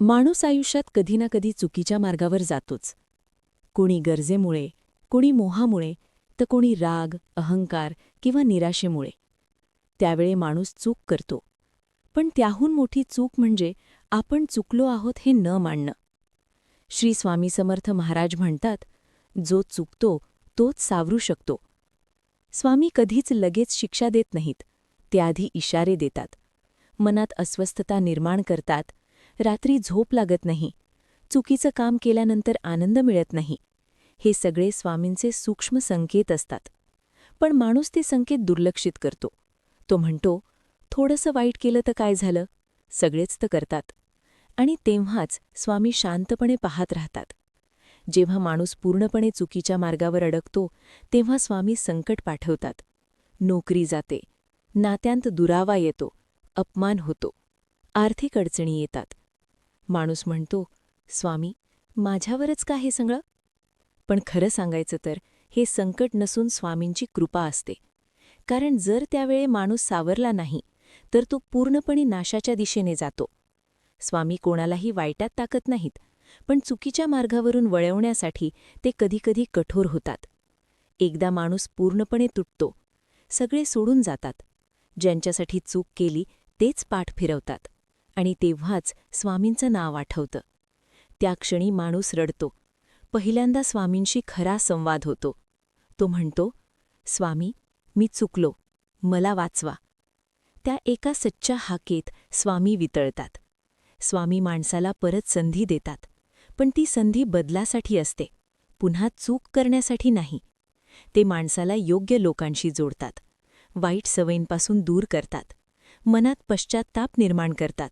माणूस आयुष्यात कधी ना कधी चुकीच्या मार्गावर जातोच. कोणी गरजेमुळे, कोणी मोहामुळे, तर कोणी राग, अहंकार किंवा निराशेमुळे. त्यावेळी माणूस चूक करतो. पण त्याहून मोठी चूक म्हणजे आपण चुकलो आहोत हे न मानणं. श्री स्वामी समर्थ महाराज म्हणतात, जो चुकतो तोच सावरू शकतो. स्वामी कधीच लगेच शिक्षा देत नाहीत, ते आधी इशारे देतात. मनात अस्वस्थता निर्माण करतात. रात्री झोप लागत नाही. चुकीचं काम केल्यानंतर आनंद मिळत नाही. हे सगळे स्वामींचे सूक्ष्म संकेत असतात. पण माणूस ते संकेत दुर्लक्षित करतो. तो म्हणतो, थोडंसं वाईट केलं तर काय झालं? सगळेच तर करतात. आणि तेव्हाच स्वामी शांतपणे पाहत राहतात. जेव्हा माणूस पूर्णपणे चुकीच्या मार्गावर अडकतो, तेव्हा स्वामी संकट पाठवतात. नोकरी जाते, नात्यांत दुरावा येतो, अपमान होतो, आर्थिक अडचणी येतात. माणूस म्हणतो, स्वामी, माझ्यावरच का हे सगळं? पण खरं सांगायचं तर हे संकट नसून स्वामींची कृपा असते. कारण जर त्यावेळी माणूस सावरला नाही, तर तो पूर्णपणे नाशाच्या दिशेने जातो. स्वामी कोणालाही वाईटात टाकत नाहीत, पण चुकीच्या मार्गावरून वळवण्यासाठी ते कधीकधी कठोर होतात. एकदा माणूस पूर्णपणे तुटतो. सगळे सोडून जातात. ज्यांच्यासाठी चूक केली तेच पाठ फिरवतात. आणि तेव्हाच स्वामींचं नाव आठवतं. त्या क्षणी माणूस रडतो. पहिल्यांदा स्वामींशी खरा संवाद होतो. तो म्हणतो, स्वामी, मी चुकलो, मला वाचवा. त्या एका सच्च्या हाकेत स्वामी वितळतात. स्वामी माणसाला परत संधी देतात. पण ती संधी बदलासाठी असते, पुन्हा चूक करण्यासाठी नाही. ते माणसाला योग्य लोकांशी जोडतात. वाईट सवयींपासून दूर करतात. मनात पश्चात्ताप निर्माण करतात.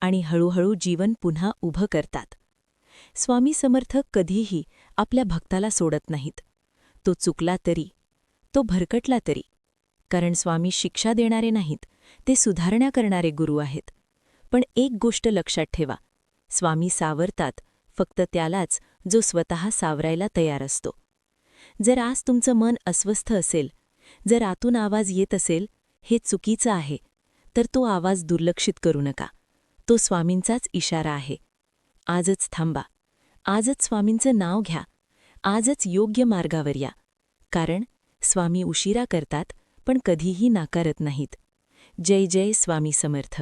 आणि हळूहळू जीवन पुन्हा उभं करतात. स्वामी समर्थ कधीही आपल्या भक्ताला सोडत नाहीत. तो चुकला तरी, तो भरकटला तरी. कारण स्वामी शिक्षा देणारे नाहीत, ते सुधारणा करणारे गुरु आहेत. पण एक गोष्ट लक्षात ठेवा, स्वामी सावरतात फक्त त्यालाच जो स्वतः सावरायला तयार असतो. जर आज तुमचं मन अस्वस्थ असेल, जर आतून आवाज येत असेल, हे चुकीचं आहे, तर तो आवाज दुर्लक्षित करू नका. तो स्वामींचाच इशारा आहे. आजच थांबा. आजच स्वामींचं नाव घ्या. आजच योग्य मार्गावर या. कारण स्वामी उशिरा करतात, पण कधीही नाकारत नाहीत. जय जय स्वामी समर्थ.